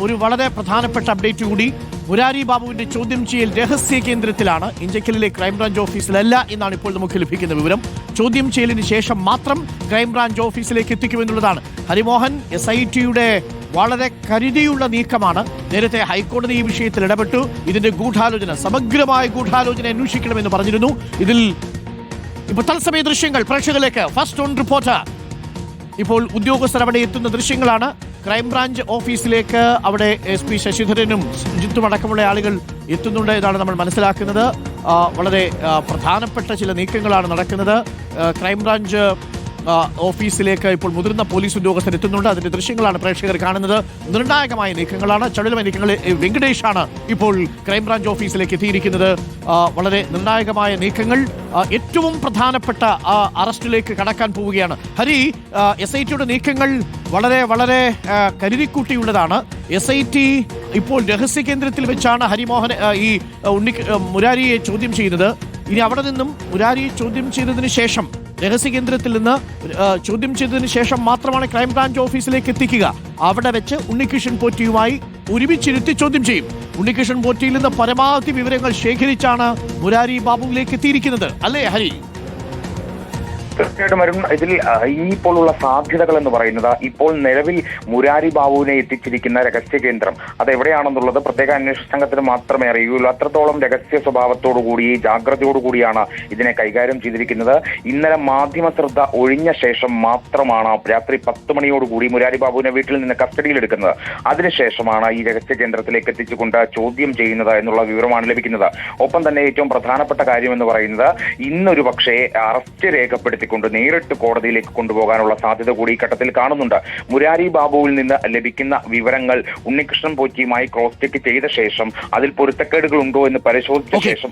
ഒരു വളരെ പ്രധാനപ്പെട്ട അപ്ഡേറ്റ് കൂടി. മുരാരി ബാബുവിന്റെ ചോദ്യം ചെയ്യൽ രഹസ്യ കേന്ദ്രത്തിലാണ്, ഇഞ്ചക്കലിലെ ക്രൈംബ്രാഞ്ച് ഓഫീസിലല്ല എന്നാണ് ഇപ്പോൾ നമുക്ക് ലഭിക്കുന്ന വിവരം. ചോദ്യം ചെയ്യലിന് ശേഷം മാത്രം ക്രൈംബ്രാഞ്ച് ഓഫീസിലേക്ക് എത്തിക്കുമെന്നുള്ളതാണ്. ഹരിമോഹൻ, SITയുടെ വളരെ കരുതിയുള്ള നീക്കമാണ്. നേരത്തെ ഹൈക്കോടതി ഈ വിഷയത്തിൽ ഇടപെട്ടു. ഇതിന്റെ ഗൂഢാലോചന, സമഗ്രമായ ഗൂഢാലോചന അന്വേഷിക്കണമെന്ന് പറഞ്ഞിരുന്നു. ഇതിൽ ഇപ്പോൾ തത്സമയ ദൃശ്യങ്ങൾ പ്രേക്ഷകരിലേക്ക്. ഫസ്റ്റ് ഓൺ റിപ്പോർട്ടർ ഇപ്പോൾ ഉദ്യോഗസ്ഥർ അവിടെ എത്തുന്ന ദൃശ്യങ്ങളാണ്. ക്രൈംബ്രാഞ്ച് ഓഫീസിലേക്ക് അവിടെ SP ശശിധരനും സുജിത്തും അടക്കമുള്ള ആളുകൾ എത്തുന്നുണ്ട് എന്നാണ് നമ്മൾ മനസ്സിലാക്കുന്നത്. വളരെ പ്രധാനപ്പെട്ട ചില നീക്കങ്ങളാണ് നടക്കുന്നത്. ക്രൈംബ്രാഞ്ച് ഓഫീസിലേക്ക് ഇപ്പോൾ മുതിർന്ന പോലീസ് ഉദ്യോഗസ്ഥർ എത്തുന്നുണ്ട്. അതിന്റെ ദൃശ്യങ്ങളാണ് പ്രേക്ഷകർ കാണുന്നത്. നിർണായകമായ നീക്കങ്ങളാണ്, ചടുലമായ നീക്കങ്ങൾ. വെങ്കടേഷാണ് ഇപ്പോൾ ക്രൈംബ്രാഞ്ച് ഓഫീസിലേക്ക് എത്തിയിരിക്കുന്നത്. വളരെ നിർണായകമായ നീക്കങ്ങൾ, ഏറ്റവും പ്രധാനപ്പെട്ട അറസ്റ്റിലേക്ക് കടക്കാൻ പോവുകയാണ്. ഹരി, SITയുടെ നീക്കങ്ങൾ വളരെ വളരെ കരുതിക്കൂട്ടിയുള്ളതാണ്. SIT ഇപ്പോൾ രഹസ്യ കേന്ദ്രത്തിൽ വെച്ചാണ് ഹരിമോഹൻ ഈ മുരാരിയെ ചോദ്യം ചെയ്യുന്നത്. ഇനി അവിടെ നിന്നും മുരാരിയെ ചോദ്യം ചെയ്തതിന് ശേഷം, രഹസ്യ കേന്ദ്രത്തിൽ നിന്ന് ചോദ്യം ചെയ്തതിന് ശേഷം മാത്രമാണ് ക്രൈംബ്രാഞ്ച് ഓഫീസിലേക്ക് എത്തിക്കുക. അവിടെ വെച്ച് ഉണ്ണികൃഷ്ണൻ പോറ്റിയുമായി ഒരുമിച്ചിരുത്തി ചോദ്യം ചെയ്യും. ഉണ്ണികൃഷ്ണൻ പോറ്റിയിൽ നിന്ന് പരമാവധി വിവരങ്ങൾ ശേഖരിച്ചാണ് മുരാരി ബാബുവിലേക്ക് എത്തിയിരിക്കുന്നത്, അല്ലേ ഹരി? തീർച്ചയായിട്ടും വരും. ഇതിൽ ഇനിയിപ്പോഴുള്ള സാധ്യതകൾ എന്ന് പറയുന്നത്, ഇപ്പോൾ നിലവിൽ മുരാരി ബാബുവിനെ എത്തിച്ചിരിക്കുന്ന രഹസ്യ കേന്ദ്രം അതെവിടെയാണെന്നുള്ളത് പ്രത്യേക അന്വേഷണ സംഘത്തിന് മാത്രമേ അറിയുകയുള്ളൂ. അത്രത്തോളം രഹസ്യ സ്വഭാവത്തോടുകൂടി, ജാഗ്രതയോടുകൂടിയാണ് ഇതിനെ കൈകാര്യം ചെയ്തിരിക്കുന്നത്. ഇന്നലെ മാധ്യമ ശ്രദ്ധ ഒഴിഞ്ഞ ശേഷം മാത്രമാണ് രാത്രി 10 മണിയോടുകൂടി മുരാരി ബാബുവിനെ വീട്ടിൽ നിന്ന് കസ്റ്റഡിയിലെടുക്കുന്നത്. അതിനുശേഷമാണ് ഈ രഹസ്യ കേന്ദ്രത്തിലേക്ക് എത്തിച്ചുകൊണ്ട് ചോദ്യം ചെയ്യുന്നത് എന്നുള്ള വിവരമാണ് ലഭിക്കുന്നത്. ഒപ്പം തന്നെ ഏറ്റവും പ്രധാനപ്പെട്ട കാര്യം എന്ന് പറയുന്നത്, ഇന്നൊരു പക്ഷേ അറസ്റ്റ് രേഖപ്പെടുത്തി നേരിട്ട് കോടതിയിലേക്ക് കൊണ്ടുപോകാനുള്ള സാധ്യത കൂടി ഈ ഘട്ടത്തിൽ കാണുന്നുണ്ട്. മുരാരി ബാബുവിൽ നിന്ന് ലഭിക്കുന്ന വിവരങ്ങൾ ഉണ്ണികൃഷ്ണൻ പോറ്റിയുമായി ക്രോസ് ചെക്ക് ചെയ്ത ശേഷം അതിൽ പൊരുത്തക്കേടുകൾ ഉണ്ടോ എന്ന് പരിശോധിച്ച ശേഷം